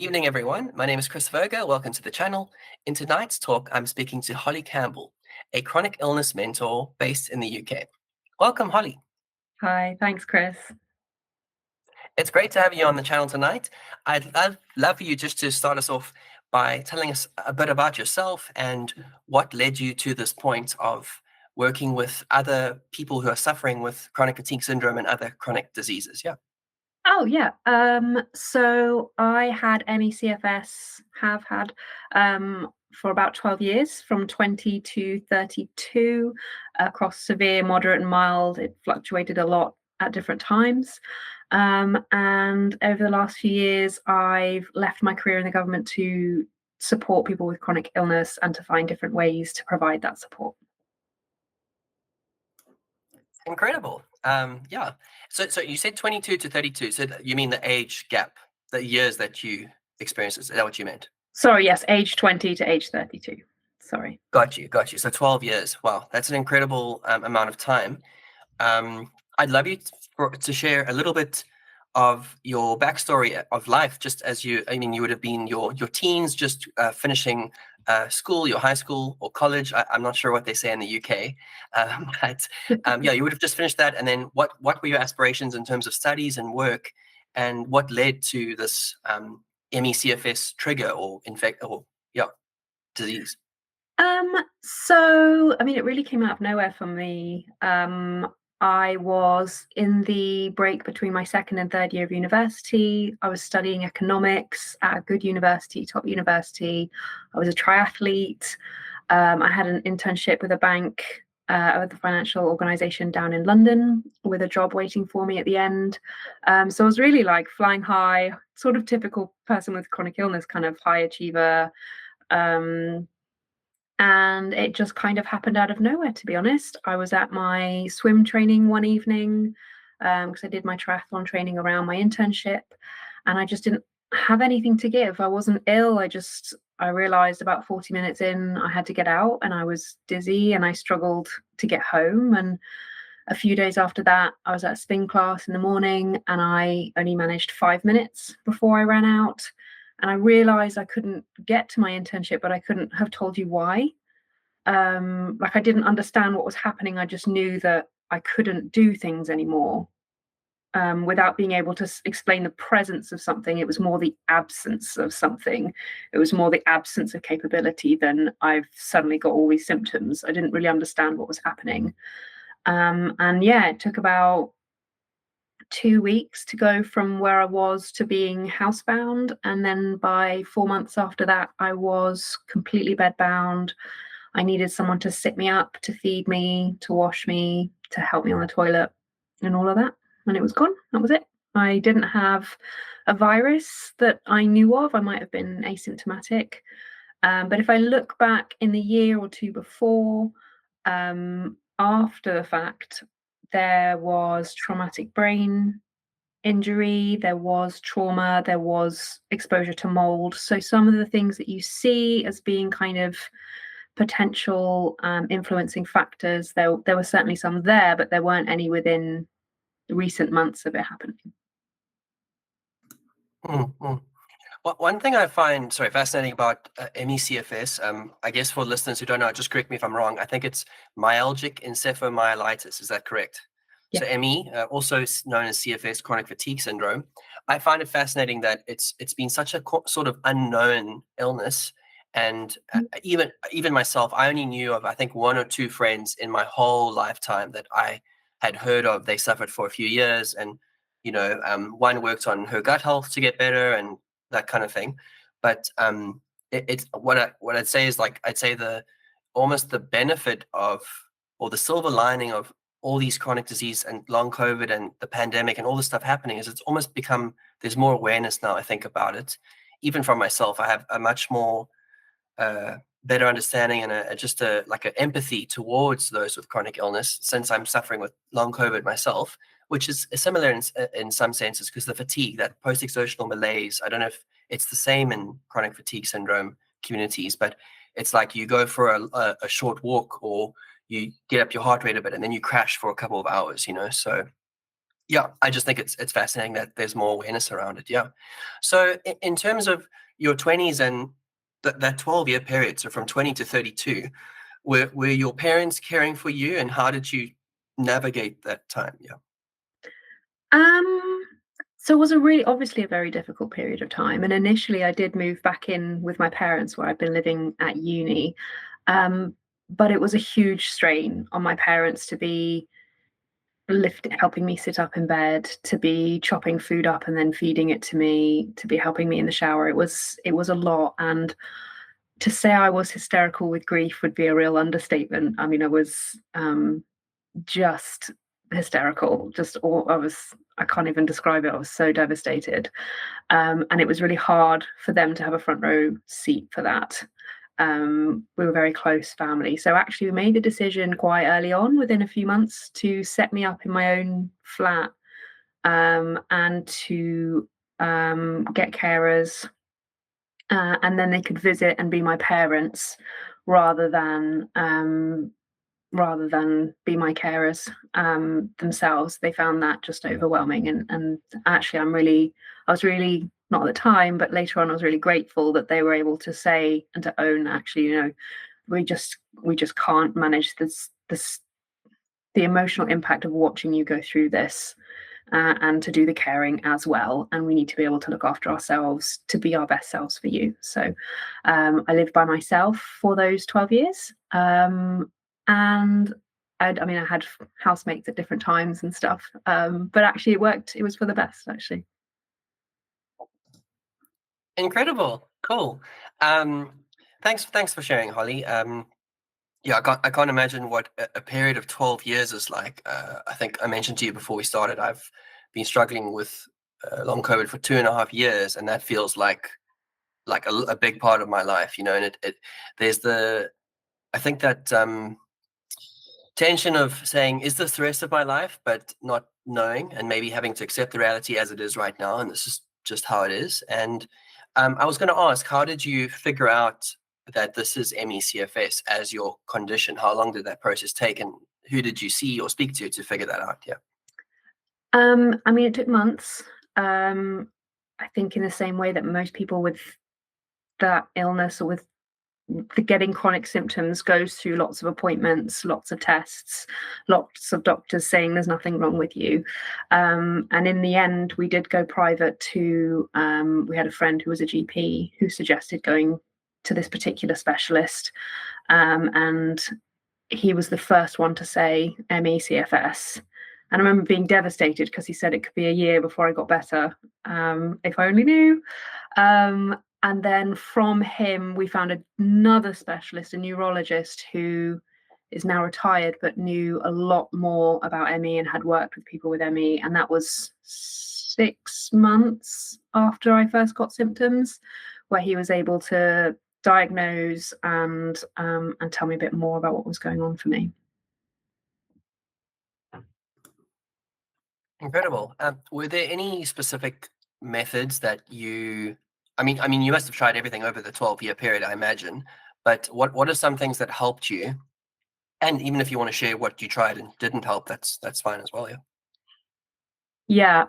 Evening, everyone. My name is Chris Verga. Welcome to the channel. In tonight's talk, I'm speaking to Holly Campbell, a chronic illness mentor based in the UK. Welcome, Holly. Hi, thanks, Chris. It's great to have you on the channel tonight. I'd love for you just to start us off by telling us a bit about yourself and what led you to this point of working with other people who are suffering with chronic fatigue syndrome and other chronic diseases. Yeah. Oh, yeah. So I had ME/CFS, have had for about 12 years, from 20 to 32, across severe, moderate, and mild. It fluctuated a lot at different times. And over the last few years, I've left my career in the government to support people with chronic illness and to find different ways to provide that support. Incredible. Yeah. So you said 22 to 32. So you mean the age gap, the years that you experienced? Is that what you meant? Sorry, yes, age 20 to age 32. Sorry. Got you. So 12 years. Wow, that's an incredible amount of time. I'd love you to share a little bit of your backstory of life, just as you would have been your teens, just finishing school, your high school or college. I'm not sure what they say in the UK, but yeah, you would have just finished that. And then what were your aspirations in terms of studies and work, and what led to this ME/CFS trigger or disease? So I mean, it really came out of nowhere for me. I was in the break between my second and third year of university. I was studying economics at a good university, top university. I was a triathlete. I had an internship with a bank, with a financial organization down in London, with a job waiting for me at the end. So I was really like flying high, sort of typical person with chronic illness, kind of high achiever. And it just kind of happened out of nowhere, to be honest. I was at my swim training one evening, because I did my triathlon training around my internship, and I just didn't have anything to give. I wasn't ill. I realized about 40 minutes in, I had to get out, and I was dizzy and I struggled to get home. And a few days after that, I was at spin class in the morning, and I only managed 5 minutes before I ran out. And I realized I couldn't get to my internship, but I couldn't have told you why. Like, I didn't understand what was happening. I just knew that I couldn't do things anymore, without being able to explain the presence of something. It was more the absence of something. It was more the absence of capability than I've suddenly got all these symptoms. I didn't really understand what was happening. And yeah, it took about 2 weeks to go from where I was to being housebound. And then by 4 months after that, I was completely bedbound. I needed someone to sit me up, to feed me, to wash me, to help me on the toilet, and all of that. And it was gone. That was it. I didn't have a virus that I knew of. I might have been asymptomatic. But if I look back in the year or two before, after the fact, there was traumatic brain injury, there was trauma, there was exposure to mold. So some of the things that you see as being kind of potential influencing factors, there were certainly some there, but there weren't any within recent months of it happening. Mm-hmm. Well, one thing I find fascinating about ME/CFS, I guess for listeners who don't know, just correct me if I'm wrong. I think it's myalgic encephalomyelitis. Is that correct? Yeah. So ME, also known as CFS, chronic fatigue syndrome. I find it fascinating that it's been such a sort of unknown illness, and even myself, I only knew of, I think, one or two friends in my whole lifetime that I had heard of. They suffered for a few years, and one worked on her gut health to get better and that kind of thing. But it's what I'd say is, like, I'd say almost the benefit of, or the silver lining of, all these chronic disease and long COVID and the pandemic and all this stuff happening is it's almost become, there's more awareness now, I think, about it. Even from myself, I have a much more better understanding and just an empathy towards those with chronic illness, since I'm suffering with long COVID myself, which is similar in some senses, because the fatigue, that post-exertional malaise, I don't know if it's the same in chronic fatigue syndrome communities, but it's like you go for a short walk, or you get up your heart rate a bit and then you crash for a couple of hours, so Yeah, I just think it's fascinating that there's more awareness around it. Yeah. So in terms of your 20s and that 12-year period, so from 20 to 32, were your parents caring for you, and how did you navigate that time? Yeah. Um, so it was obviously a very difficult period of time. And initially I did move back in with my parents where I'd been living at uni. Um, but it was a huge strain on my parents to be helping me sit up in bed, to be chopping food up and then feeding it to me, to be helping me in the shower. It was a lot. And to say I was hysterical with grief would be a real understatement. I mean, I was just hysterical, I can't even describe it. I was so devastated. And it was really hard for them to have a front row seat for that. We were very close family. So actually we made the decision quite early on, within a few months, to set me up in my own flat, and to get carers, and then they could visit and be my parents rather than be my carers themselves. They found that just overwhelming, and actually I was really, not at the time, but later on, I was really grateful that they were able to say and to own, actually, we just can't manage this the emotional impact of watching you go through this, and to do the caring as well, and we need to be able to look after ourselves to be our best selves for you. So I lived by myself for those 12 years, and I had housemates at different times and stuff, but actually it worked. It was for the best, actually. Incredible. Cool. Um, thanks for sharing, Holly. Yeah, I can't imagine what a period of 12 years is like. I think I mentioned to you before we started, I've been struggling with long COVID for 2.5 years, and that feels like a big part of my life, and it there's I think that tension of saying, is this the rest of my life, but not knowing, and maybe having to accept the reality as it is right now, and this is just how it is. And I was going to ask, how did you figure out that this is ME/CFS as your condition? How long did that process take, and who did you see or speak to figure that out? Yeah. It took months. I think in the same way that most people with that illness or with the getting chronic symptoms goes through lots of appointments, lots of tests, lots of doctors saying there's nothing wrong with you. And in the end, we did go private to, we had a friend who was a GP who suggested going to this particular specialist. And he was the first one to say ME/CFS. And I remember being devastated because he said it could be a year before I got better. If I only knew. And then from him, we found another specialist, a neurologist who is now retired, but knew a lot more about ME and had worked with people with ME. And that was 6 months after I first got symptoms, where he was able to diagnose and tell me a bit more about what was going on for me. Incredible. Were there any specific methods that I mean, you must have tried everything over the 12-year period, I imagine. But what are some things that helped you? And even if you want to share what you tried and didn't help, that's fine as well. Yeah. Yeah,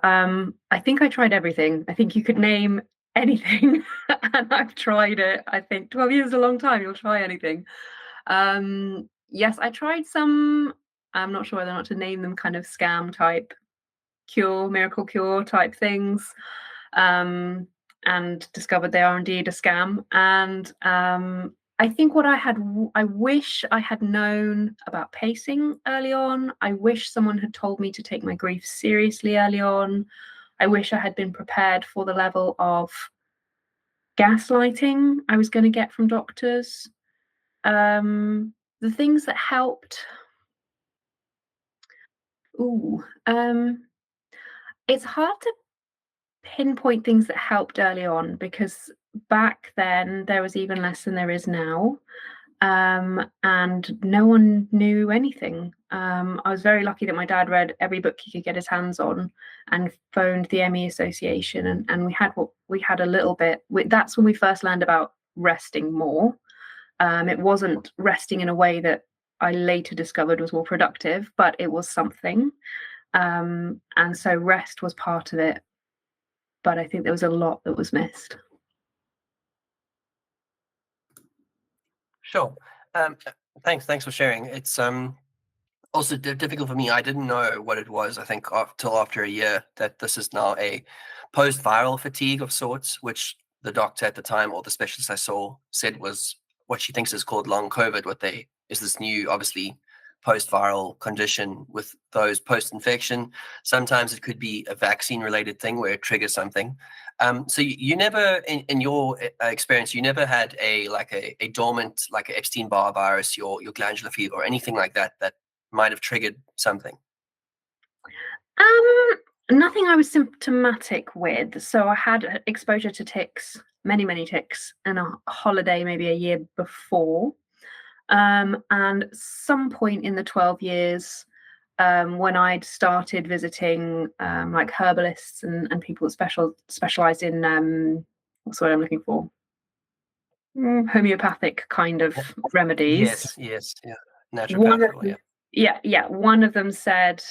I think I tried everything. I think you could name anything, and I've tried it. I think 12 years is a long time. You'll try anything. Yes, I tried some. I'm not sure whether or not to name them, kind of scam type miracle cure type things, and discovered they are indeed a scam. And I think I wish I had known about pacing early on. I wish someone had told me to take my grief seriously early on. I wish I had been prepared for the level of gaslighting I was going to get from doctors. The things that helped. Ooh, it's hard to pinpoint things that helped early on, because back then there was even less than there is now, and no one knew anything. I was very lucky that my dad read every book he could get his hands on and phoned the ME Association, and we had a little bit. That's when we first learned about resting more. It wasn't resting in a way that I later discovered was more productive, but it was something. And so rest was part of it, but I think there was a lot that was missed. Sure. Thanks for sharing. It's also difficult for me. I didn't know what it was, I think, till after a year, that this is now a post-viral fatigue of sorts, which the doctor at the time, or the specialist I saw, said was what she thinks is called long COVID. Is this new, obviously, post-viral condition with those post-infection. Sometimes it could be a vaccine-related thing where it triggers something. So you never, in your experience, you never had a dormant, like a Epstein-Barr virus, your glandular fever, or anything like that might have triggered something? Nothing I was symptomatic with. So I had exposure to ticks, many ticks, in a holiday maybe a year before. And some point in the 12 years, when I'd started visiting like herbalists and people that specialized in what's the word I'm looking for? Homeopathic kind of remedies. Yes, yeah. One of Naturopath, them, yeah, one of them said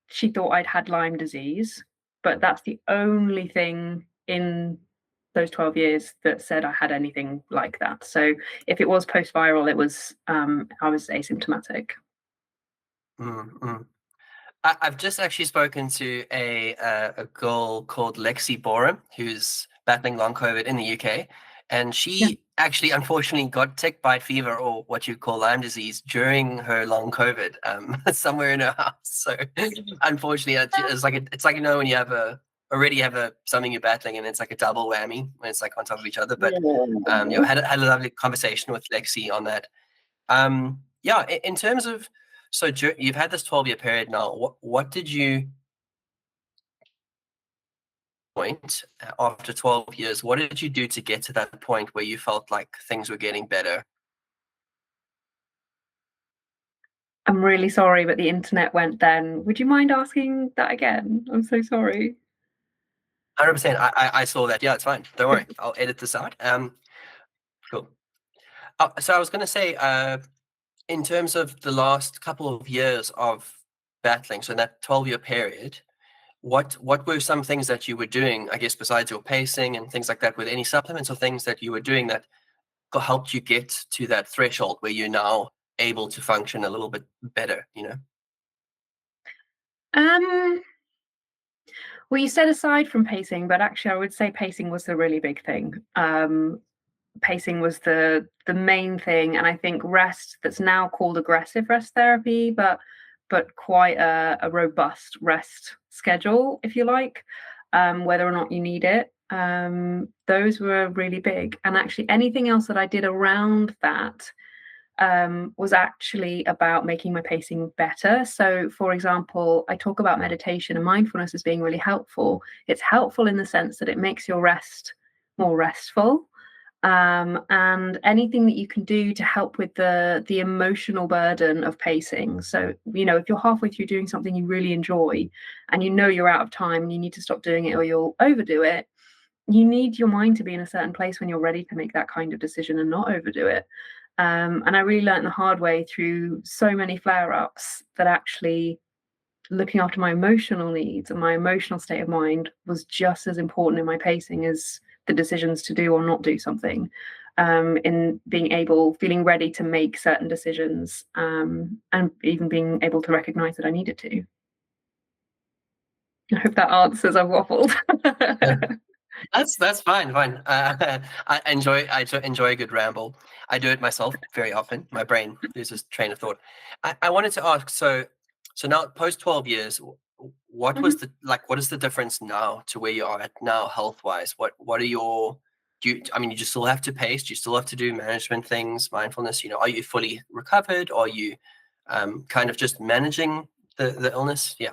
she thought I'd had Lyme disease, but that's the only thing in those 12 years that said I had anything like that. So if it was post-viral, it was I was asymptomatic. Mm-hmm. I've just actually spoken to a girl called Lexi Borum, who's battling long COVID in the UK, and Yeah. she actually unfortunately got tick bite fever, or what you call Lyme disease, during her long COVID, somewhere in her house. So unfortunately, it's like when you already have something you're battling, and it's like a double whammy when it's like on top of each other. But had a lovely conversation with Lexi on that. Yeah, in terms of, so you've had this 12-year period now. What did you point after 12 years? What did you do to get to that point where you felt like things were getting better? I'm really sorry, but the internet went then. Would you mind asking that again? I'm so sorry. 100%. I saw that. Yeah, it's fine. Don't worry. I'll edit this out. Cool. So I was going to say, in terms of the last couple of years of battling, so in that 12-year period, what were some things that you were doing, I guess, besides your pacing and things like that, with any supplements or things that you were doing that helped you get to that threshold where you're now able to function a little bit better, Um, well, you said aside from pacing, but actually I would say pacing was the really big thing. Pacing was the main thing, and I think rest, that's now called aggressive rest therapy, but quite a robust rest schedule, if you like, whether or not you need it. Those were really big, and actually anything else that I did around that was actually about making my pacing better. So, for example, I talk about meditation and mindfulness as being really helpful. It's helpful in the sense that it makes your rest more restful. And anything that you can do to help with the emotional burden of pacing. So, if you're halfway through doing something you really enjoy and you're out of time and you need to stop doing it or you'll overdo it, you need your mind to be in a certain place when you're ready to make that kind of decision and not overdo it. And I really learned the hard way through so many flare-ups that actually looking after my emotional needs and my emotional state of mind was just as important in my pacing as the decisions to do or not do something, in feeling ready to make certain decisions, and even being able to recognize that I needed to. I hope that answers. I've waffled. That's fine. I enjoy a good ramble. I do it myself very often. My brain loses train of thought. I wanted to ask, so now post 12 years, what was what is the difference now to where you are at now, health wise? What are your, you just still have to pace? Do you still have to do management things, mindfulness? Are you fully recovered? Or are you kind of just managing the illness? Yeah.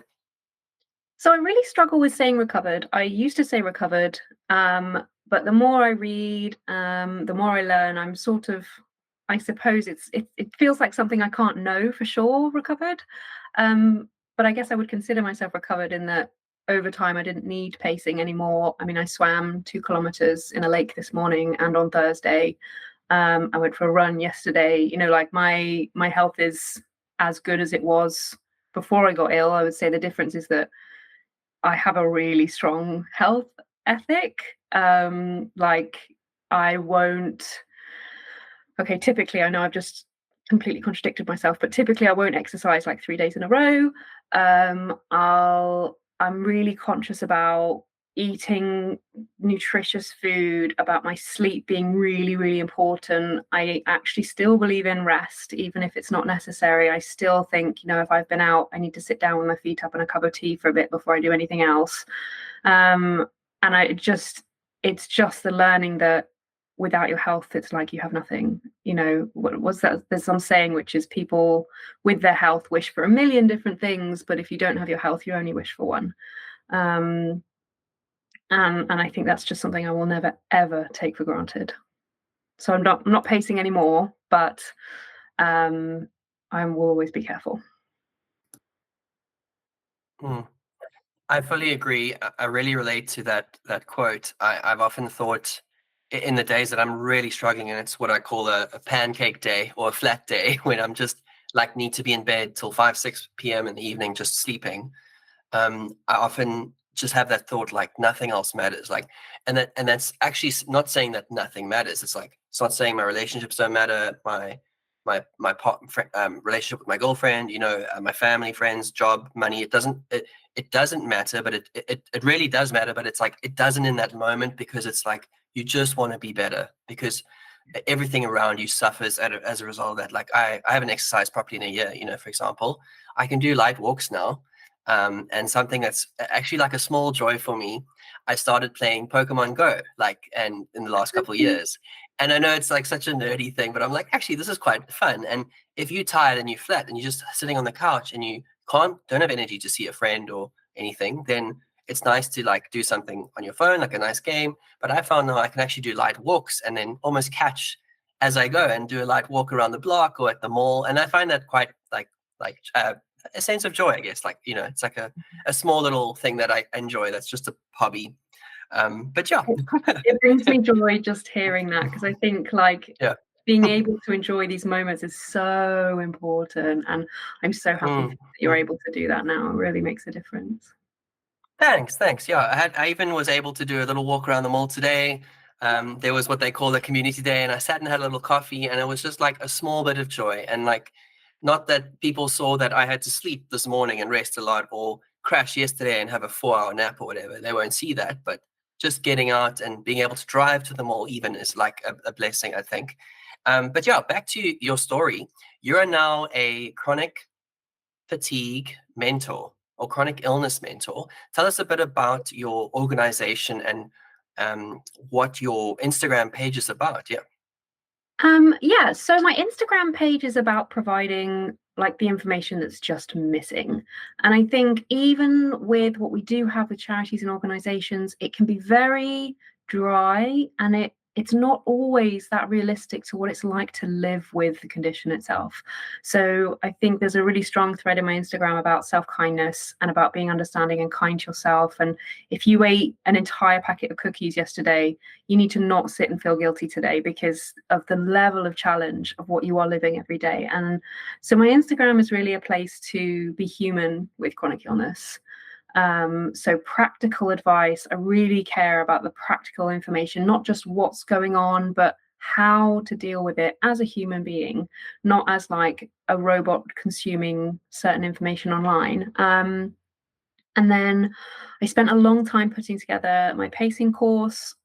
So I really struggle with saying recovered. I used to say recovered, but the more I read, the more I learn. I'm sort of, I suppose it feels like something I can't know for sure recovered. But I guess I would consider myself recovered in that over time I didn't need pacing anymore. I swam 2 kilometers in a lake this morning and on Thursday. I went for a run yesterday. Like my health is as good as it was before I got ill, I would say the difference is that I have a really strong health ethic. Like I won't, okay, typically I know I've just completely contradicted myself, but typically I won't exercise like 3 days in a row. I'm really conscious about eating nutritious food, about my sleep being really, really important. I actually still believe in rest, even if it's not necessary. I still think, if I've been out, I need to sit down with my feet up and a cup of tea for a bit before I do anything else. And it's just the learning that without your health, it's like you have nothing. What was that? There's some saying, which is people with their health wish for a million different things, but if you don't have your health, you only wish for one. And I think that's just something I will never ever take for granted. So I'm not pacing anymore, but I will always be careful. I fully agree. I really relate to that quote. I've often thought in the days that I'm really struggling, and it's what I call a pancake day or a flat day, when I'm just like need to be in bed till 5, 6 p.m. in the evening, just sleeping. I often just have that thought, like nothing else matters. Like, and that's actually not saying that nothing matters. It's like, it's not saying my relationships don't matter, my relationship with my girlfriend, my family, friends, job, money. It doesn't matter, but it really does matter. But it's like it doesn't in that moment, because it's like you just want to be better, because everything around you suffers as a result of that. Like I haven't exercised properly in a year. For example, I can do light walks now. And something that's actually like a small joy for me, I started playing Pokemon Go, and in the last couple of years. And I know it's like such a nerdy thing, but I'm like, actually, this is quite fun. And if you're tired and you're flat and you're just sitting on the couch and you don't have energy to see a friend or anything, then it's nice to like do something on your phone, like a nice game. But I found now I can actually do light walks and then almost catch as I go and do a light walk around the block or at the mall. And I find that quite like a sense of joy, I guess. It's like a small little thing that I enjoy. That's just a hobby. But yeah, it brings me joy just hearing that, because I think being able to enjoy these moments is so important, and I'm so happy that you're able to do that now. It really makes a difference. Thanks. Yeah, I even was able to do a little walk around the mall today. There was what they call a community day, and I sat and had a little coffee, and it was just like a small bit of joy. And like, not that people saw that I had to sleep this morning and rest a lot, or crash yesterday and have a 4-hour nap or whatever. They won't see that, but just getting out and being able to drive to the mall even is like a blessing, I think. But yeah, back to your story. You are now a chronic fatigue mentor or chronic illness mentor. Tell us a bit about your organization and what your Instagram page is about. Yeah. So my Instagram page is about providing like the information that's just missing. And I think even with what we do have with charities and organizations, it can be very dry, and it's not always that realistic to what it's like to live with the condition itself. So I think there's a really strong thread in my Instagram about self-kindness and about being understanding and kind to yourself. And if you ate an entire packet of cookies yesterday, you need to not sit and feel guilty today because of the level of challenge of what you are living every day. And so my Instagram is really a place to be human with chronic illness. So practical advice. I really care about the practical information, not just what's going on, but how to deal with it as a human being, not as like a robot consuming certain information online. And then I spent a long time putting together my pacing course,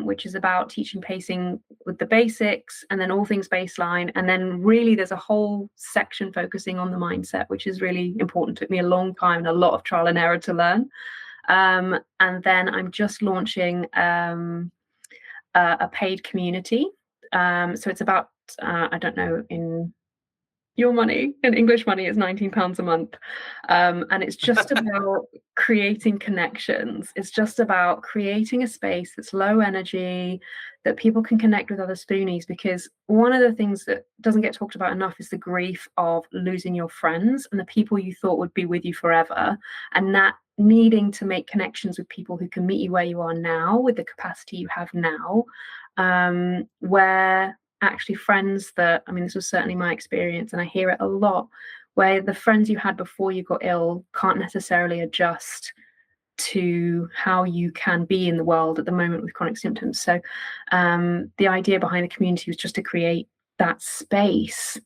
which is about teaching pacing with the basics and then all things baseline. And then really there's a whole section focusing on the mindset, which is really important. It took me a long time and a lot of trial and error to learn. And then I'm just launching a paid community. So it's about, I don't know, in your money, in English money, it's £19 a month. And it's just about creating connections. It's just about creating a space that's low energy, that people can connect with other spoonies, because one of the things that doesn't get talked about enough is the grief of losing your friends and the people you thought would be with you forever, and that needing to make connections with people who can meet you where you are now with the capacity you have now, where actually friends that, I mean, this was certainly my experience and I hear it a lot, where the friends you had before you got ill can't necessarily adjust to how you can be in the world at the moment with chronic symptoms. So the idea behind the community was just to create that space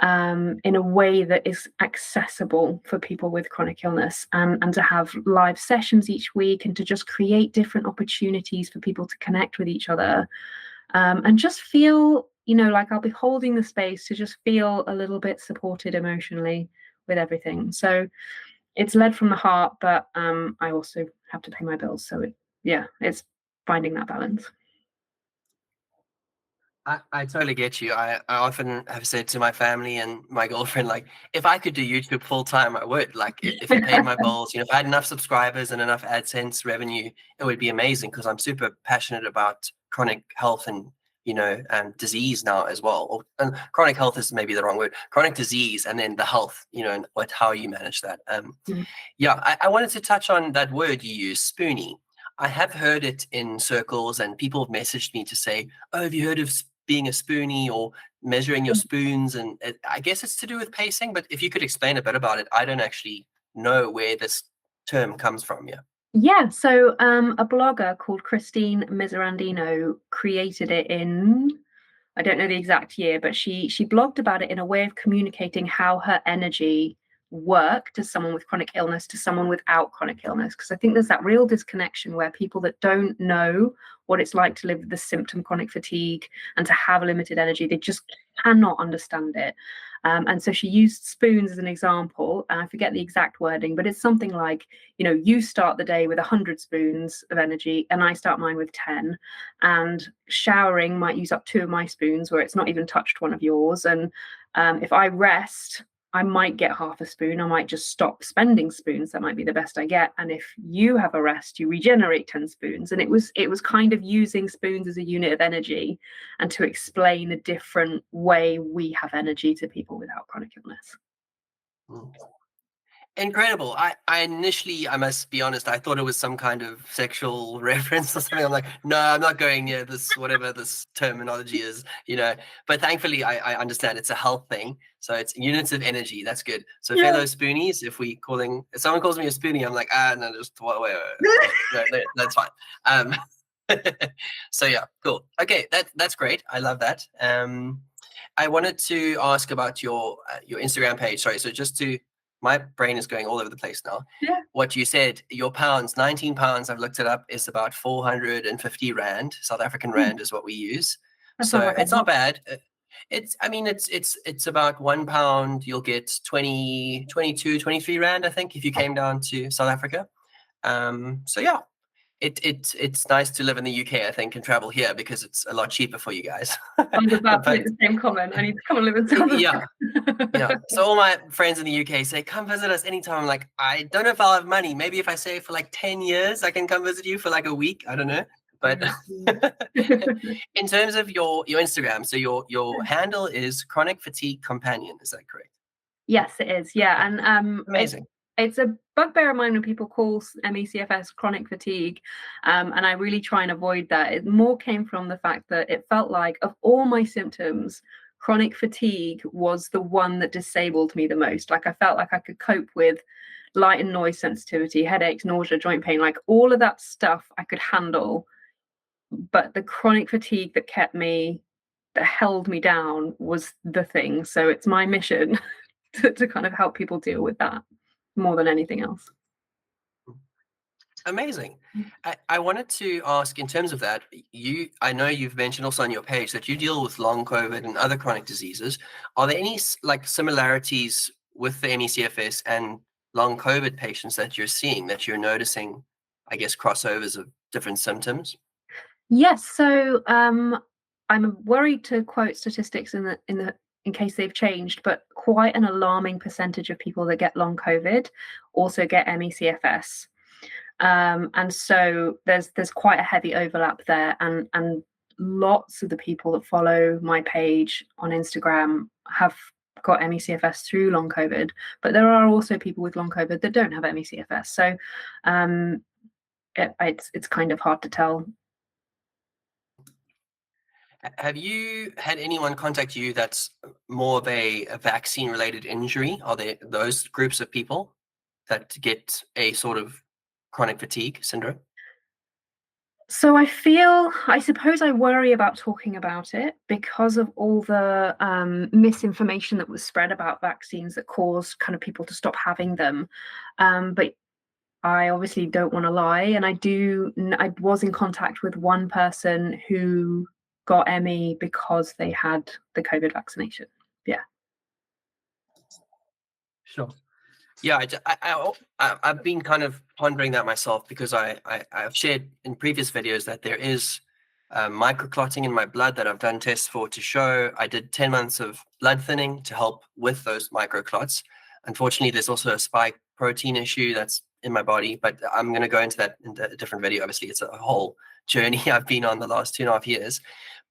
in a way that is accessible for people with chronic illness, and to have live sessions each week, and to just create different opportunities for people to connect with each other, and just feel, like I'll be holding the space to just feel a little bit supported emotionally with everything. So it's led from the heart, but I also have to pay my bills. So it's finding that balance. I totally get you. I often have said to my family and my girlfriend, like, if I could do YouTube full time, I would. Like, if it paid my bills, if I had enough subscribers and enough AdSense revenue, it would be amazing, because I'm super passionate about chronic health and, disease now as well. And chronic health is maybe the wrong word. Chronic disease, and then the health, and how you manage that. Yeah, I wanted to touch on that word you use, spoonie. I have heard it in circles, and people have messaged me to say, "Oh, have you heard of being a spoonie, or measuring your spoons?" And I guess it's to do with pacing, but if you could explain a bit about it, I don't actually know where this term comes from. Yeah, so a blogger called Christine Miserandino created it in, I don't know the exact year, but she blogged about it in a way of communicating how her energy work to someone with chronic illness to someone without chronic illness, because I think there's that real disconnection where people that don't know what it's like to live with the symptom chronic fatigue and to have limited energy, they just cannot understand it. And so she used spoons as an example, and I forget the exact wording, but it's something like, you start the day with 100 spoons of energy and I start mine with 10, and showering might use up 2 of my spoons where it's not even touched one of yours. And if I rest, I might get half a spoon. I might just stop spending spoons. That might be the best I get. And if you have a rest, you regenerate 10 spoons. And it was kind of using spoons as a unit of energy, and to explain the different way we have energy to people without chronic illness. Incredible. I initially, I must be honest, I thought it was some kind of sexual reference or something. I'm like, no, I'm not going near this, whatever this terminology is, But thankfully, I understand it's a health thing. So it's units of energy. That's good. So fellow spoonies, if someone calls me a spoonie, I'm like, no, just wait. No, that's fine. So yeah, cool. Okay, that's great. I love that. I wanted to ask about your Instagram page. Sorry, so my brain is going all over the place now. Yeah. What you said, your pounds, 19 pounds, I've looked it up, is about 450 Rand. South African Rand is what we use. So it's not bad. It's about £1. You'll get 20, 22, 23 Rand, I think, if you came down to South Africa. So yeah, it's nice to live in the UK, I think, and travel here, because it's a lot cheaper for you guys. I was about to make the same comment. I need to come and live in South Africa. Yeah. So all my friends in the UK say, come visit us anytime. I'm like, I don't know if I'll have money. Maybe if I say for like 10 years, I can come visit you for like a week. I don't know. But in terms of your Instagram, so your handle is Chronic Fatigue Companion. Is that correct? Yes, it is. Yeah. And amazing. It's a bugbear of mine when people call ME/CFS chronic fatigue, and I really try and avoid that. It more came from the fact that it felt like, of all my symptoms, chronic fatigue was the one that disabled me the most. Like, I felt like I could cope with light and noise sensitivity, headaches, nausea, joint pain, like all of that stuff I could handle. But the chronic fatigue that held me down was the thing. So it's my mission to kind of help people deal with that more than anything else. Amazing. I wanted to ask, in terms of that, I know you've mentioned also on your page that you deal with long COVID and other chronic diseases. Are there any similarities with the ME/CFS and long COVID patients that you're seeing, that you're noticing, I guess, crossovers of different symptoms? Yes. So I'm worried to quote statistics in case they've changed, but quite an alarming percentage of people that get long COVID also get ME/CFS. And so there's quite a heavy overlap there, and lots of the people that follow my page on Instagram have got ME/CFS through long COVID, but there are also people with long COVID that don't have ME/CFS. So it's kind of hard to tell. Have you had anyone contact you that's more of a vaccine-related injury? Are there those groups of people that get a sort of chronic fatigue syndrome? So I suppose I worry about talking about it because of all the misinformation that was spread about vaccines that caused kind of people to stop having them. But I obviously don't want to lie, and I was in contact with one person who got ME because they had the COVID vaccination. Yeah. Sure. Yeah, I've been kind of pondering that myself because I've shared in previous videos that there is microclotting in my blood that I've done tests for to show. I did 10 months of blood thinning to help with those microclots. Unfortunately, there's also a spike protein issue that's in my body, but I'm going to go into that in a different video. Obviously, it's a whole journey I've been on the last 2.5 years.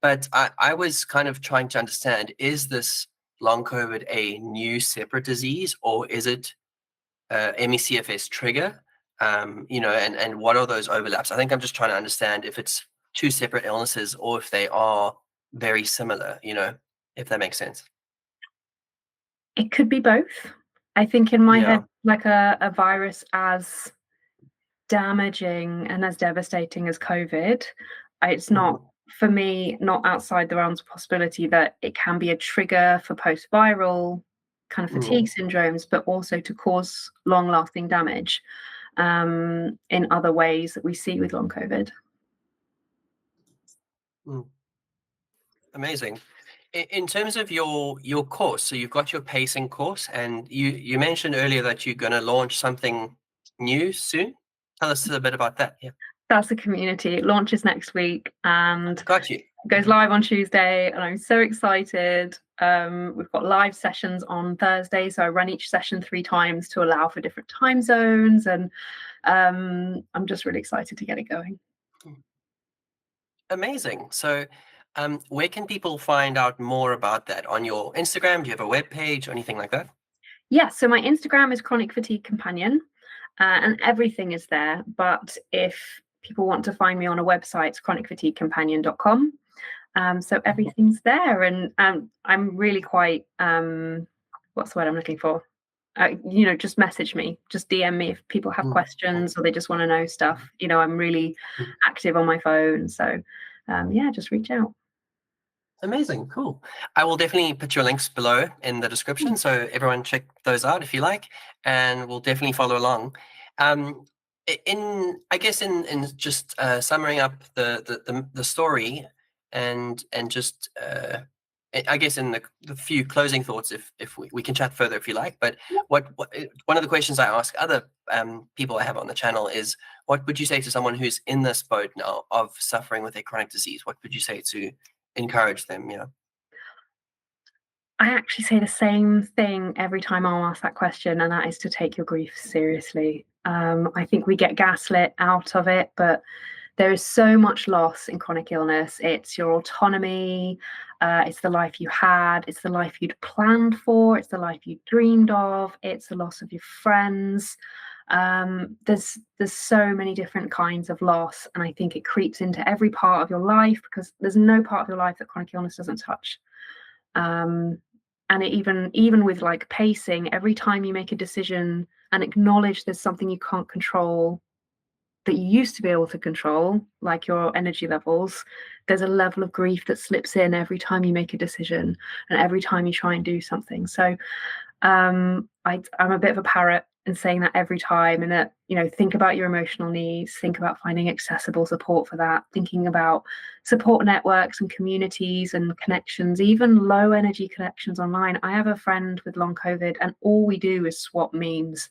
But I was kind of trying to understand, is this long COVID a new separate disease, or is it MECFS trigger, and what are those overlaps? I think I'm just trying to understand if it's two separate illnesses or if they are very similar, if that makes sense. It could be both. I think in my Yeah. head, like a virus as damaging and as devastating as COVID, it's not, Mhm. for me, not outside the realms of possibility that it can be a trigger for post-viral kind of fatigue Mm. syndromes, but also to cause long-lasting damage in other ways that we see with long COVID. Mm. Amazing. In terms of your course, so you've got your pacing course, and you mentioned earlier that you're going to launch something new soon. Tell us a bit about that. Yeah. That's the community. It launches next week and Got you. goes live on Tuesday, and I'm so excited. We've got live sessions on Thursday, so I run each session 3 times to allow for different time zones, and I'm just really excited to get it going. Amazing. So, where can people find out more about that? On your Instagram? Do you have a web page or anything like that? Yeah, so my Instagram is Chronic Fatigue Companion, and everything is there. But if people want to find me on a website, it's chronicfatiguecompanion.com. So everything's there, and I'm really quite what's the word I'm looking for? Just message me, just DM me if people have Mm. questions or they just want to know stuff. I'm really active on my phone, so yeah, just reach out. Amazing. Cool. I will definitely put your links below in the description, so everyone check those out if you like, and we'll definitely follow along. I guess in just summarizing up the story, and just I guess in the few closing thoughts, if we can chat further if you like. But one of the questions I ask other people I have on the channel is, what would you say to someone who's in this boat now of suffering with a chronic disease? What would you say to encourage them? I actually say the same thing every time I'm asked that question, and that is to take your grief seriously. I think we get gaslit out of it, but there is so much loss in chronic illness. It's your autonomy, it's the life you had, it's the life you'd planned for, it's the life you dreamed of, it's the loss of your friends. There's so many different kinds of loss, and I think it creeps into every part of your life because there's no part of your life that chronic illness doesn't touch. And it even with like pacing, every time you make a decision and acknowledge there's something you can't control that you used to be able to control, like your energy levels, there's a level of grief that slips in every time you make a decision and every time you try and do something. So I'm a bit of a parrot in saying that every time, and that, think about your emotional needs, think about finding accessible support for that, thinking about support networks and communities and connections, even low energy connections online. I have a friend with long COVID and all we do is swap memes.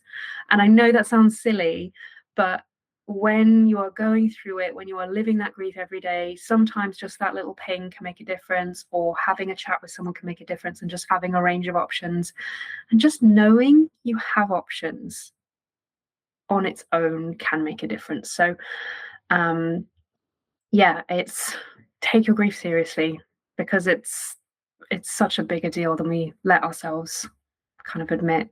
And I know that sounds silly, but when you are going through it, when you are living that grief every day, sometimes just that little ping can make a difference, or having a chat with someone can make a difference, and just having a range of options and just knowing you have options on its own can make a difference. So yeah, it's take your grief seriously, because it's such a bigger deal than we let ourselves kind of admit.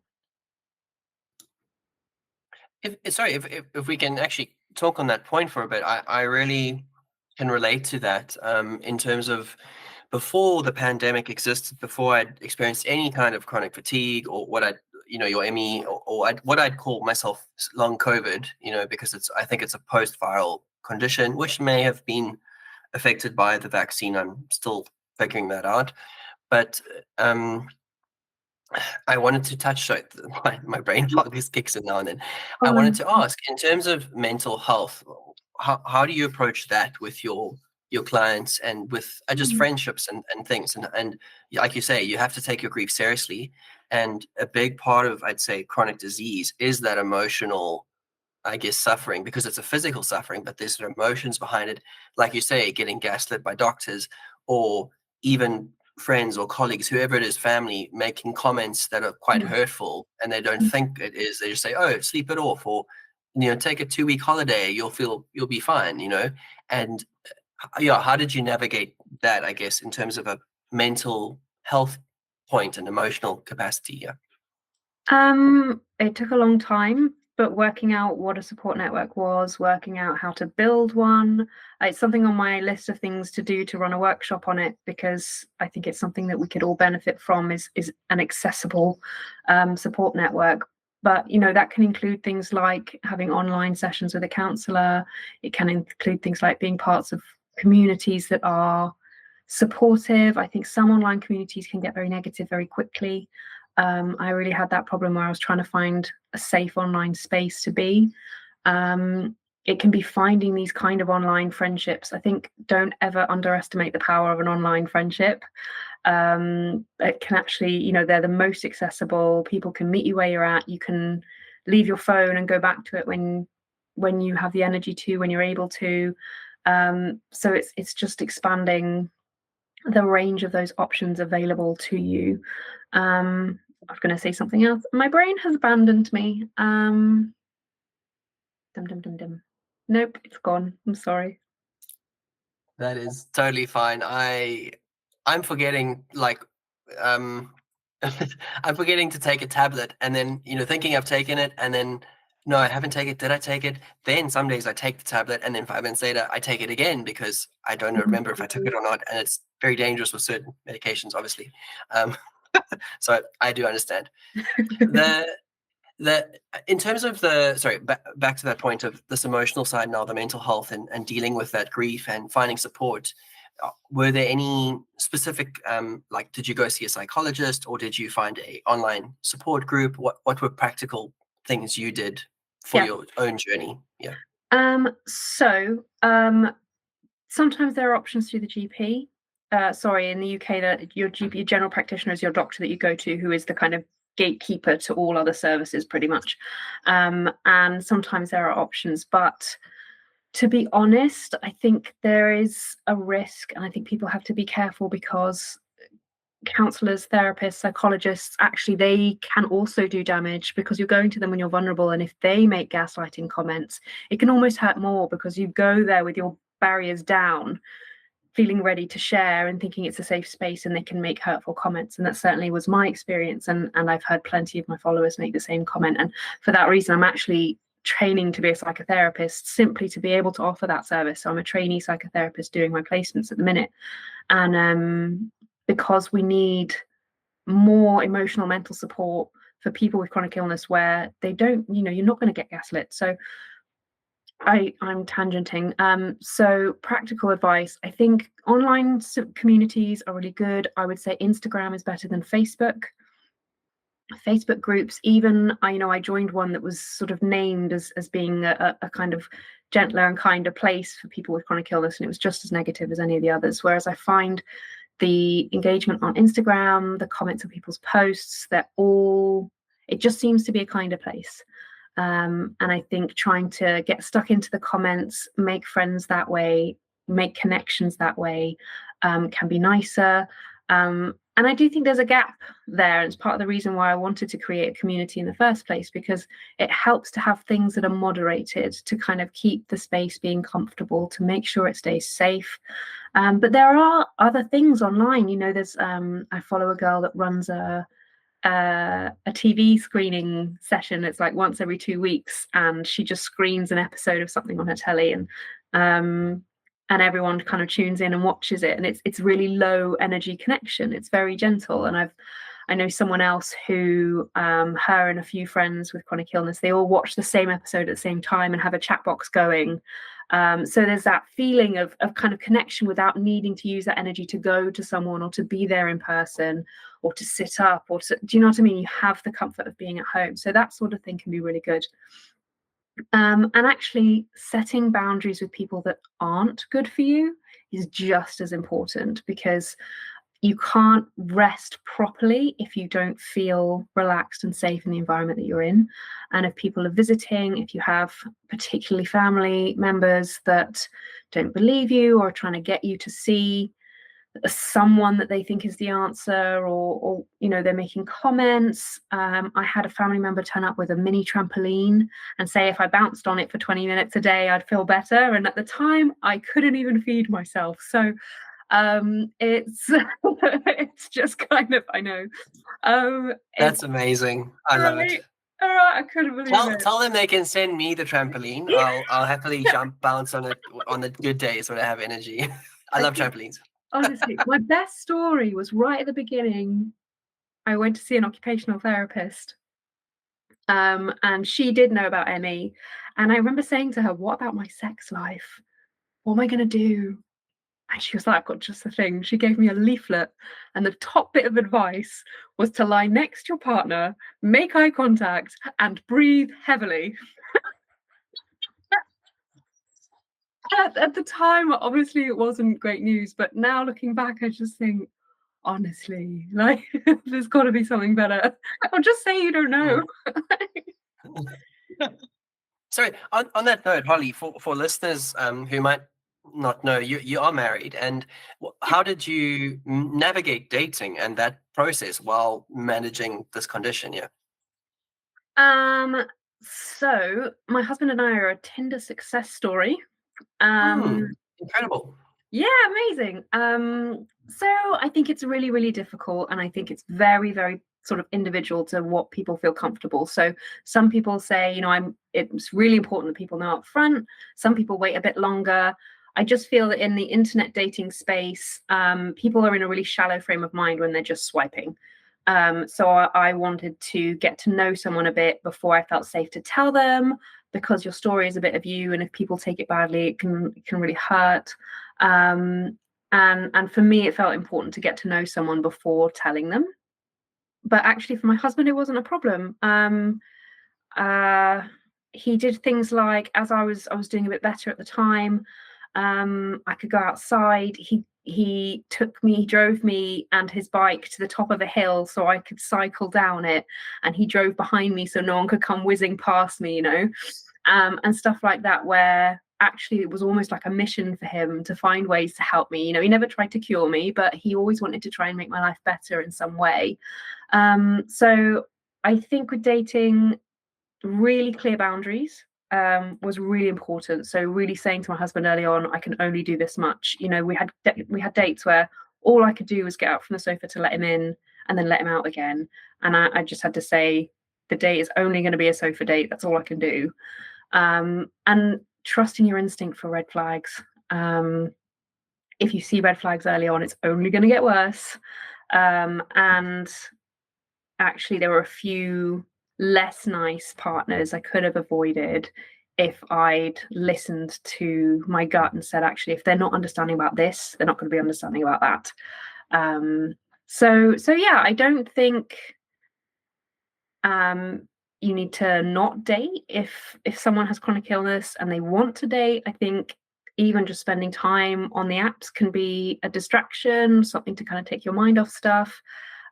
If we can actually talk on that point for a bit, I really can relate to that, in terms of before the pandemic existed, before I'd experienced any kind of chronic fatigue or what I'd, your ME, or what I'd call myself long COVID, because I think it's a post-viral condition, which may have been affected by the vaccine. I'm still figuring that out. But I wanted to touch, sorry, my brain fog just kicks in now and then. I wanted Um, to ask, in terms of mental health, how do you approach that with your clients and with just friendships and things? And like you say, you have to take your grief seriously. And a big part of, I'd say, chronic disease is that emotional, I guess, suffering, because it's a physical suffering, but there's emotions behind it. Like you say, getting gaslit by doctors, or even friends or colleagues, whoever it is, family, making comments that are quite hurtful, and they don't think it is. They just say, "Oh, sleep it off," or take a 2-week holiday. You'll be fine. And yeah, how did you navigate that? I guess in terms of a mental health point and emotional capacity. Yeah. It took a long time, but working out what a support network was, working out how to build one, it's something on my list of things to do, to run a workshop on it, because I think it's something that we could all benefit from, is an accessible support network. But that can include things like having online sessions with a counsellor. It can include things like being parts of communities that are supportive. I think some online communities can get very negative very quickly. I really had that problem where I was trying to find a safe online space to be. It can be finding these kind of online friendships. I think don't ever underestimate the power of an online friendship. It can actually, they're the most accessible. People can meet you where you're at. You can leave your phone and go back to it when you have the energy to, when you're able to. So it's just expanding the range of those options available to you. I was going to say something else. My brain has abandoned me. Dum dum dum dum. Nope, it's gone. I'm sorry. That is totally fine. I'm forgetting, like, um I'm forgetting to take a tablet, and then thinking I've taken it, and then no, I haven't taken it. Did I take it? Then some days I take the tablet, and then 5 minutes later I take it again because I don't remember if I took it or not, and it's very dangerous with certain medications, obviously. Um, so I do understand. The in terms of back to that point of this emotional side now, the mental health and dealing with that grief and finding support, were there any specific, like, did you go see a psychologist, or did you find a online support group? What were practical things you did for Yeah. your own journey? Yeah. So sometimes there are options through the GP. Sorry, in the UK, that your GP, your general practitioner, is your doctor that you go to, who is the kind of gatekeeper to all other services, pretty much. And sometimes there are options, but to be honest, I think there is a risk, and I think people have to be careful, because counselors, therapists, psychologists, actually they can also do damage, because you're going to them when you're vulnerable, and if they make gaslighting comments, it can almost hurt more, because you go there with your barriers down, feeling ready to share and thinking it's a safe space, and they can make hurtful comments. And that certainly was my experience, and I've heard plenty of my followers make the same comment. And for that reason, I'm actually training to be a psychotherapist, simply to be able to offer that service. So I'm a trainee psychotherapist doing my placements at the minute, and because we need more emotional mental support for people with chronic illness, where they don't, you're not going to get gaslit. So I'm tangenting. So practical advice. I think online communities are really good. I would say Instagram is better than Facebook. Facebook groups, even I joined one that was sort of named as being a kind of gentler and kinder place for people with chronic illness, and it was just as negative as any of the others. Whereas I find the engagement on Instagram, the comments on people's posts, it just seems to be a kinder place. And I think trying to get stuck into the comments, make friends that way, make connections that way, can be nicer. And I do think there's a gap there. And it's part of the reason why I wanted to create a community in the first place, because it helps to have things that are moderated, to kind of keep the space being comfortable, to make sure it stays safe. But there are other things online. There's I follow a girl that runs a TV screening session. It's like once every 2 weeks, and she just screens an episode of something on her telly. And and everyone kind of tunes in and watches it, and it's really low energy connection. It's very gentle. And I know someone else who, her and a few friends with chronic illness, they all watch the same episode at the same time and have a chat box going. So there's that feeling of kind of connection without needing to use that energy to go to someone or to be there in person or to sit up or to, do you know what I mean? You have the comfort of being at home. So that sort of thing can be really good. And actually setting boundaries with people that aren't good for you is just as important, because you can't rest properly if you don't feel relaxed and safe in the environment that you're in. And if people are visiting, if you have particularly family members that don't believe you or are trying to get you to see someone that they think is the answer, or you know, they're making comments. I had a family member turn up with a mini trampoline and say if I bounced on it for 20 minutes a day I'd feel better, and at the time I couldn't even feed myself. So it's it's just kind of, I know, That's amazing. I love it. All right, I couldn't believe it. Tell them they can send me the trampoline. Yeah. I'll happily bounce on it on the good days when I have energy. I love trampolines. Honestly, my best story was right at the beginning. I went to see an occupational therapist, and she did know about ME. And I remember saying to her, "What about my sex life? What am I going to do?" And she was like, "I've got just the thing." She gave me a leaflet, and the top bit of advice was to lie next to your partner, make eye contact, and breathe heavily. At the time, obviously, it wasn't great news, but now looking back, I just think, honestly, like, there's got to be something better. Or just say you don't know. Sorry, on that note, Holly, for listeners who might not know, you are married, and how did you navigate dating and that process while managing this condition? Yeah. So my husband and I are a Tinder success story. Incredible. Yeah, amazing. So I think it's really, really difficult, and I think it's very, very sort of individual to what people feel comfortable. So some people say, you know, it's really important that people know up front. Some people wait a bit longer. I just feel that in the internet dating space, people are in a really shallow frame of mind when they're just swiping. So I wanted to get to know someone a bit before I felt safe to tell them, because your story is a bit of you, and if people take it badly, it can really hurt. And for me, it felt important to get to know someone before telling them. But actually, for my husband, it wasn't a problem. He did things like, as I was doing a bit better at the time, I could go outside. He drove me and his bike to the top of a hill so I could cycle down it, and he drove behind me so no one could come whizzing past me, you know, and stuff like that, where actually it was almost like a mission for him to find ways to help me. You know, he never tried to cure me, but he always wanted to try and make my life better in some way. So I think with dating, really clear boundaries was really important. So really saying to my husband early on, I can only do this much. You know, we had dates where all I could do was get up from the sofa to let him in and then let him out again. And I just had to say, the date is only going to be a sofa date. That's all I can do. And trusting your instinct for red flags. If you see red flags early on, it's only going to get worse. And actually, there were a few less nice partners I could have avoided if I'd listened to my gut and said, actually, if they're not understanding about this, they're not going to be understanding about that. So yeah, I don't think you need to not date if someone has chronic illness and they want to date. I think even just spending time on the apps can be a distraction, something to kind of take your mind off stuff.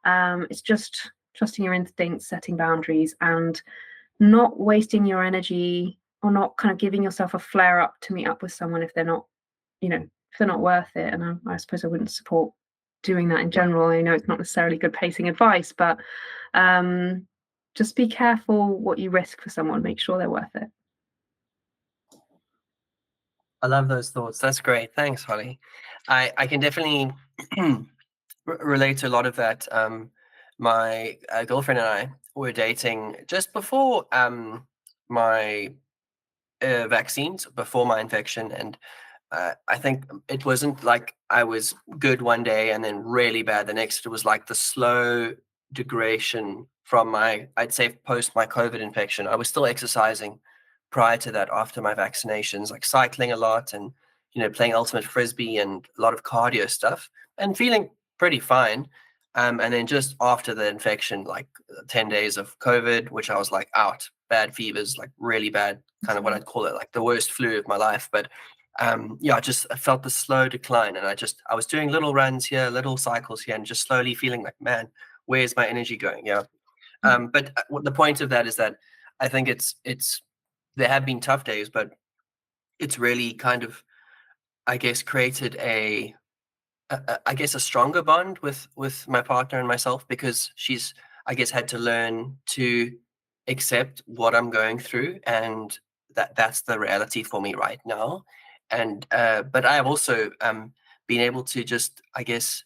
It's just trusting your instincts, setting boundaries, and not wasting your energy, or not kind of giving yourself a flare up to meet up with someone if they're not, you know, if they're not worth it. And I suppose I wouldn't support doing that in general. I know it's not necessarily good pacing advice, but just be careful what you risk for someone. Make sure they're worth it. I love those thoughts. That's great. Thanks, Holly. I can definitely relate to a lot of that. My girlfriend and I were dating just before my vaccines, before my infection, and I think it wasn't like I was good one day and then really bad the next. It was like the slow degradation from I'd say post my COVID infection. I was still exercising prior to that, after my vaccinations, like cycling a lot and, playing ultimate frisbee and a lot of cardio stuff and feeling pretty fine. And then just after the infection, like 10 days of COVID, which I was like out, bad fevers, like really bad, kind of what I'd call it, like the worst flu of my life. But I felt the slow decline, and I was doing little runs here, little cycles here, and just slowly feeling like, man, where's my energy going? Yeah. But the point of that is that I think there have been tough days, but it's really kind of, I guess, created a stronger bond with my partner and myself, because she's, I guess, had to learn to accept what I'm going through, and that's the reality for me right now. And but I have also been able to just, I guess,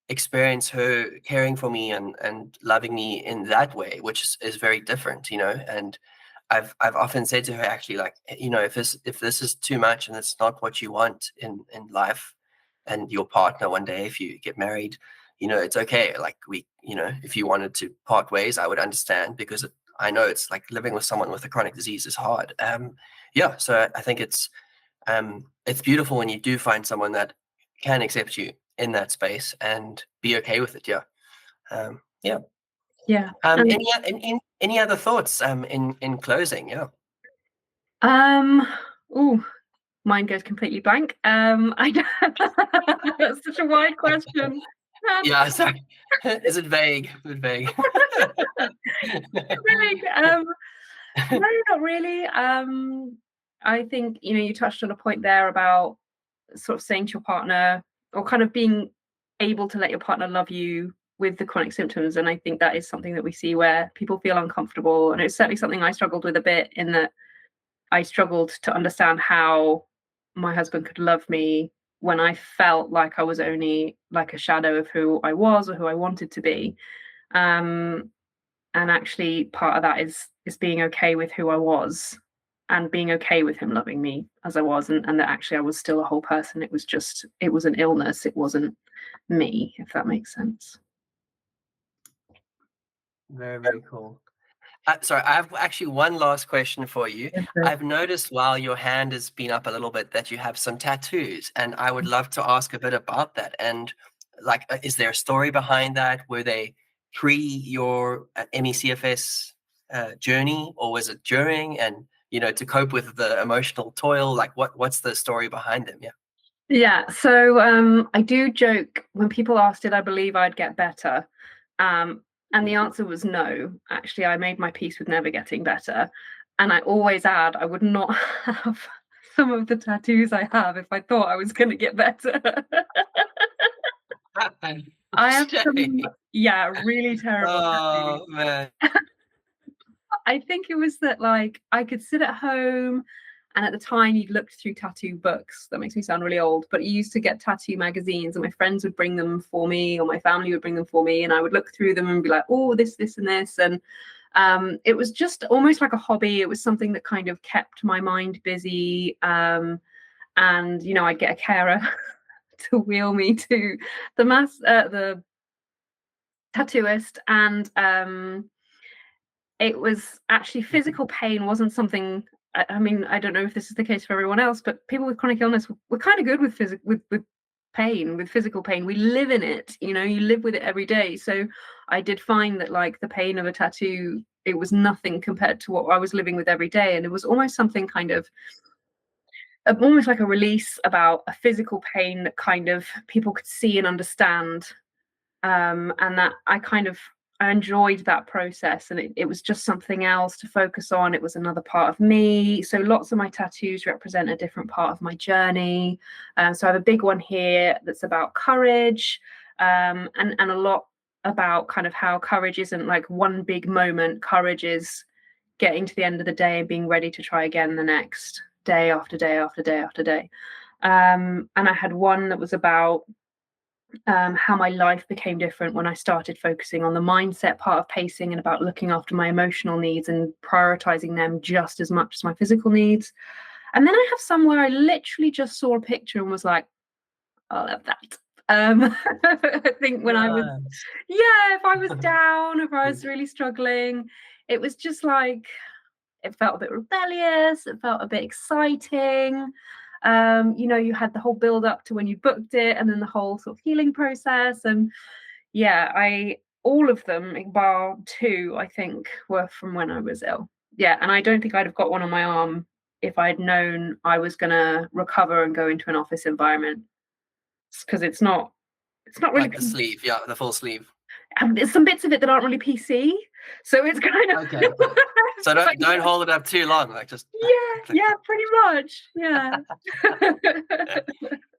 experience her caring for me and loving me in that way, which is very different, and I've often said to her, actually, like, if this is too much and it's not what you want in life, and your partner one day, if you get married, it's okay. Like, if you wanted to part ways, I would understand, because I know it's like living with someone with a chronic disease is hard. So I think it's beautiful when you do find someone that can accept you in that space and be okay with it. Yeah. Yeah. Any other thoughts in closing? Yeah. Oh, mine goes completely blank. I that's such a wide question. Yeah, sorry. Is it vague? Is it vague? No, not really. I think, you touched on a point there about sort of saying to your partner, or kind of being able to let your partner love you with the chronic symptoms. And I think that is something that we see where people feel uncomfortable. And it's certainly something I struggled with a bit, in that I struggled to understand how my husband could love me when I felt like I was only like a shadow of who I was or who I wanted to be. And actually part of that is being okay with who I was, and being okay with him loving me as I was, and that actually I was still a whole person. It was an illness. It wasn't me, if that makes sense. Very, very cool. Sorry, I have actually one last question for you. I've noticed while your hand has been up a little bit that you have some tattoos, and I would love to ask a bit about that. And like, is there a story behind that? Were they pre your ME/CFS journey, or was it during? And to cope with the emotional toil, like what's the story behind them? Yeah. So I do joke when people ask, did I believe I'd get better? And the answer was no. Actually, I made my peace with never getting better. And I always add, I would not have some of the tattoos I have if I thought I was going to get better. I have some, really terrible tattoos. Oh, man. I think it was that, like, I could sit at home, and at the time you'd looked through tattoo books. That makes me sound really old, but you used to get tattoo magazines, and my friends would bring them for me, or my family would bring them for me, and I would look through them and be like, oh, this, and this. And it was just almost like a hobby. It was something that kind of kept my mind busy. And, I'd get a carer to wheel me to the tattooist. And it was actually, physical pain wasn't something, I mean, I don't know if this is the case for everyone else, but people with chronic illness, we're kind of good with pain, with physical pain. We live in it, you live with it every day. So I did find that, like, the pain of a tattoo, it was nothing compared to what I was living with every day. And it was almost something kind of, almost like a release about a physical pain that kind of people could see and understand. And that I enjoyed that process, and it was just something else to focus on. It was another part of me. So lots of my tattoos represent a different part of my journey. So I have a big one here that's about courage, and a lot about kind of how courage isn't like one big moment. Courage is getting to the end of the day and being ready to try again the next day, after day after day after day. And I had one that was about how my life became different when I started focusing on the mindset part of pacing, and about looking after my emotional needs and prioritizing them just as much as my physical needs. And then I have some where I literally just saw a picture and was like, I'll have that. I think when I was, Nice. yeah, if I was down, if I was really struggling, it was just like, it felt a bit rebellious, it felt a bit exciting. You had the whole build up to when you booked it and then the whole sort of healing process. And yeah, all of them, bar two, I think, were from when I was ill. Yeah, and I don't think I'd have got one on my arm if I'd known I was gonna recover and go into an office environment. Because it's not really Like the sleeve, yeah, the full sleeve. there's some bits of it that aren't really PC. So it's kind of Okay. So don't hold it up too long. Like just yeah, pretty much. Yeah.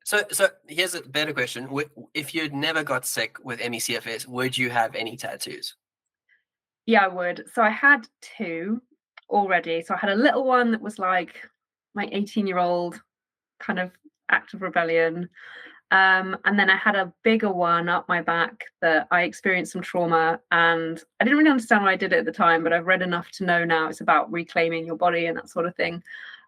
So here's a better question. If you'd never got sick with ME/CFS, would you have any tattoos? Yeah, I would. So I had two already. So I had a little one that was like my 18-year-old kind of act of rebellion. And then I had a bigger one up my back that I experienced some trauma, and I didn't really understand why I did it at the time, but I've read enough to know now it's about reclaiming your body and that sort of thing.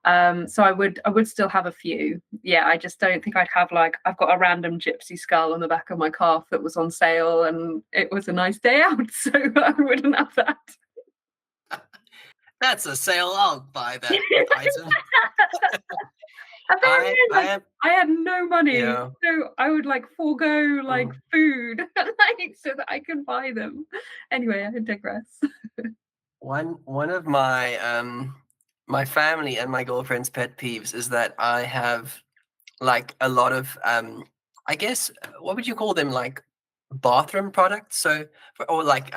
So I would still have a few. Yeah, I just don't think I'd have like I've got a random gypsy skull on the back of my calf that was on sale and it was a nice day out, so I wouldn't have that. That's a sale. I'll buy that item. Apparently, I am, I had no money, yeah. so I would like forego like Mm. food, like so that I could buy them. Anyway, I digress. One of my family and my girlfriend's pet peeves is that I have like a lot of I guess what would you call them, like bathroom products? So or like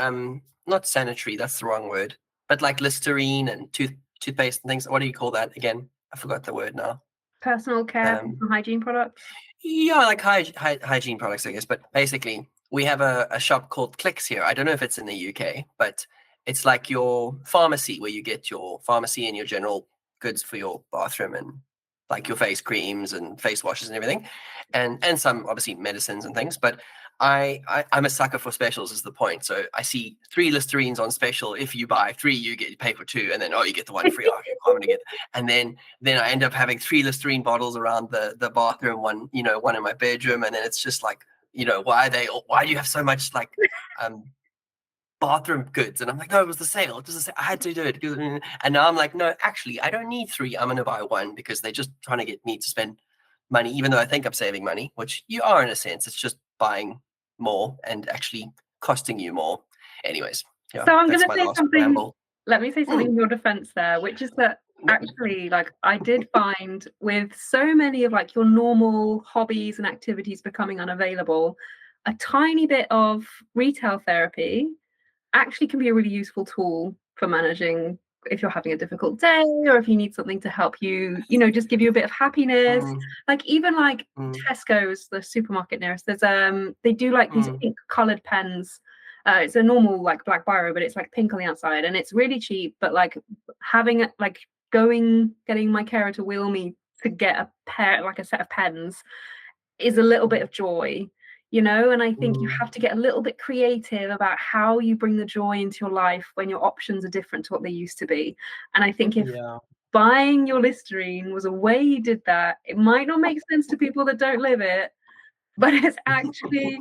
not sanitary, that's the wrong word, but like Listerine and toothpaste and things. What do you call that again? I forgot the word now. Personal care, Um personal hygiene products. yeah, like hygiene products, I guess. But basically, we have a shop called Clicks here. I don't know if it's in the UK, but it's like your pharmacy where you get your pharmacy and your general goods for your bathroom and like your face creams and face washes and everything, and some obviously medicines and things. But I'm a sucker for specials is the point. So I see 3 Listerines on special. If you buy 3, you pay for 2, and then you get the one free. Okay, I'm gonna get, and then I end up having 3 Listerine bottles around the bathroom, one in my bedroom, and then it's just like, why do you have so much like um bathroom goods? And I'm like, no, it was the sale. It was the sale. I had to do it. And now I'm like, no, actually, I don't need 3. I'm gonna buy 1 because they're just trying to get me to spend money, even though I think I'm saving money, which you are in a sense. It's just buying more and actually costing you more. Anyways, yeah, So I'm going that's to my say last something. ramble. Let me say something Mm. in your defense there, which is that No. actually, like, I did find with so many of like your normal hobbies and activities becoming unavailable, a tiny bit of retail therapy actually can be a really useful tool for managing if you're having a difficult day or if you need something to help you, just give you a bit of happiness. Mm, Like even like mm, Tesco's, the supermarket nearest, there's they do like these mm, pink colored pens. It's a normal like black biro, but it's like pink on the outside and it's really cheap. But like having it like getting my carer to wheel me to get a pair, like a set of pens, is a little bit of joy, and I think you mm. have to get a little bit creative about how you bring the joy into your life when your options are different to what they used to be. And I think if Yeah. buying your Listerine was a way you did that, it might not make sense to people that don't live it, but it's actually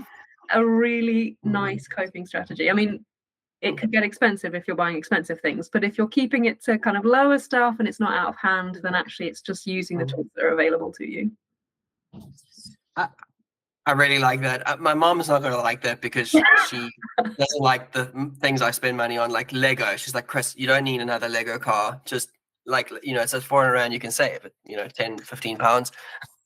a really Mm, nice coping strategy. I mean, it could get expensive if you're buying expensive things, but if you're keeping it to kind of lower stuff and it's not out of hand, then actually it's just using the mm. tools that are available to you. I, I really like that. My mom's not going to like that because she doesn't like the things I spend money on, like Lego. She's like, Chris, you don't need another Lego car. Just like, it says 400 rand, you can save it, 10, 15 pounds.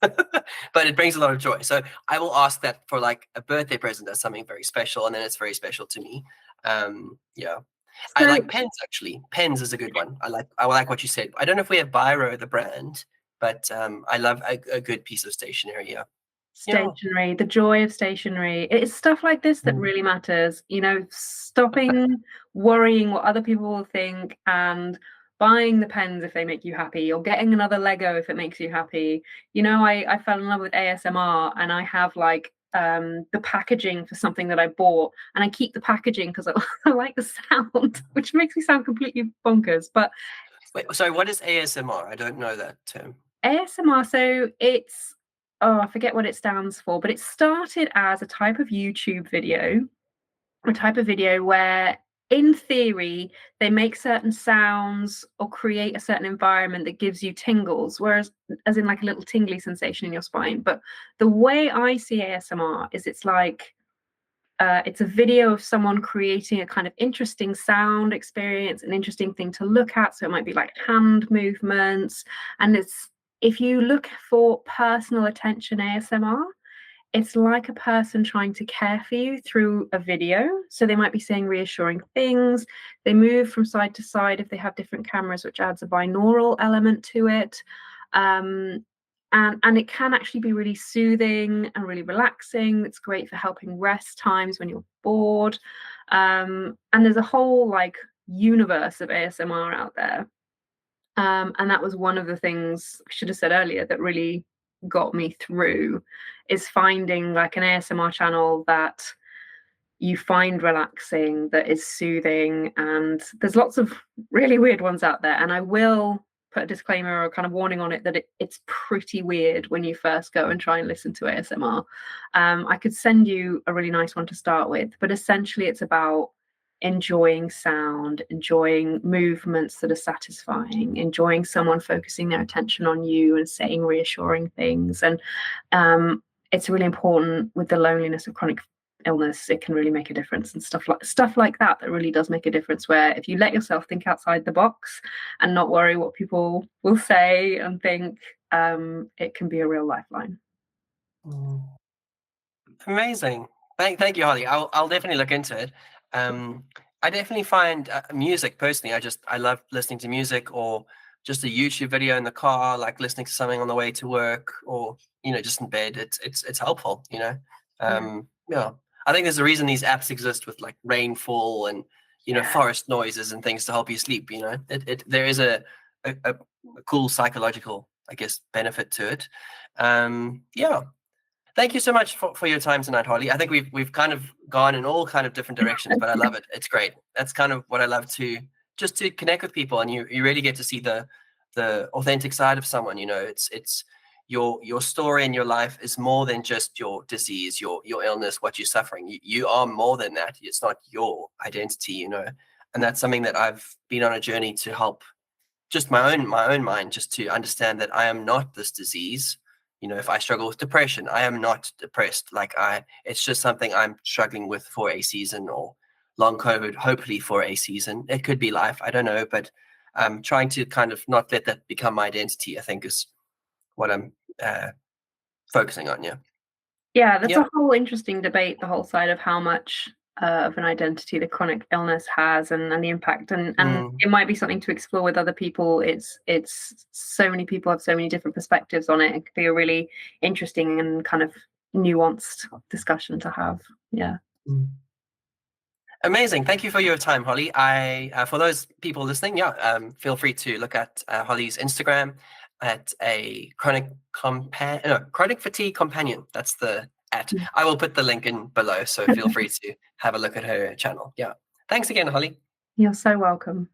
But it brings a lot of joy. So I will ask that for like a birthday present as something very special. And then it's very special to me. Yeah. I So like pens, actually. Pens is a good one. I like what you said. I don't know if we have Biro, the brand, but I love a good piece of stationery. Yeah. Yeah. stationery, the joy of stationery. It's stuff like this that Mm, really matters, stopping worrying what other people will think and buying the pens if they make you happy or getting another Lego if it makes you happy. I fell in love with ASMR and I have like the packaging for something that I bought and I keep the packaging because I, I like the sound, which makes me sound completely bonkers. But Wait, sorry, what is ASMR? I don't know that term. ASMR, so it's, oh, I forget what it stands for, but it started as a type of YouTube video, a type of video where, in theory, they make certain sounds or create a certain environment that gives you tingles, whereas, as in like a little tingly sensation in your spine. But the way I see ASMR is it's like, it's a video of someone creating a kind of interesting sound experience, an interesting thing to look at. So it might be like hand movements. And it's, if you look for personal attention ASMR, it's like a person trying to care for you through a video. So they might be saying reassuring things. They move from side to side if they have different cameras, which adds a binaural element to it. And it can actually be really soothing and really relaxing. It's great for helping rest times when you're bored. And there's a whole like universe of ASMR out there. And that was one of the things I should have said earlier that really got me through, is finding like an ASMR channel that you find relaxing, that is soothing. And there's lots of really weird ones out there. And I will put a disclaimer or a kind of warning on it that it's pretty weird when you first go and try and listen to ASMR. I could send you a really nice one to start with, but essentially it's about enjoying sound, enjoying movements that are satisfying, enjoying someone focusing their attention on you and saying reassuring things. And it's really important with the loneliness of chronic illness. It can really make a difference, and stuff like that really does make a difference, where if you let yourself think outside the box and not worry what people will say and think, it can be a real lifeline. Amazing. Thank you, Holly. I'll definitely look into it. I definitely find music personally. I love listening to music, or just a YouTube video in the car, like listening to something on the way to work, or just in bed. It's helpful. Yeah. I think there's a reason these apps exist, with like rainfall and forest noises and things to help you sleep. There is a cool psychological, I guess, benefit to it. Yeah. Thank you so much for your time tonight, Holly. I think we've kind of gone in all kind of different directions, but I love it. It's great. That's kind of what I love, to just to connect with people, and you really get to see the authentic side of someone. It's your story and your life is more than just your disease, your illness, what you're suffering. You are more than that. It's not your identity, and that's something that I've been on a journey to help just my own mind, just to understand that I am not this disease. If I struggle with depression, I am not depressed. It's just something I'm struggling with for a season, or long COVID, hopefully for a season. It could be life, I don't know, but I'm trying to kind of not let that become my identity, I think, is what I'm focusing on. Yeah, that's a whole interesting debate, the whole side of how much of an identity the chronic illness has, and the impact, and it might be something to explore with other people. It's so many people have so many different perspectives on it. It could be a really interesting and kind of nuanced discussion to have. Yeah. Amazing. Thank you for your time, Holly. For those people listening, feel free to look at Holly's Instagram at a chronic fatigue companion. That's the at. I will put the link in below, so feel free to have a look at her channel. Yeah. Thanks again, Holly. You're so welcome.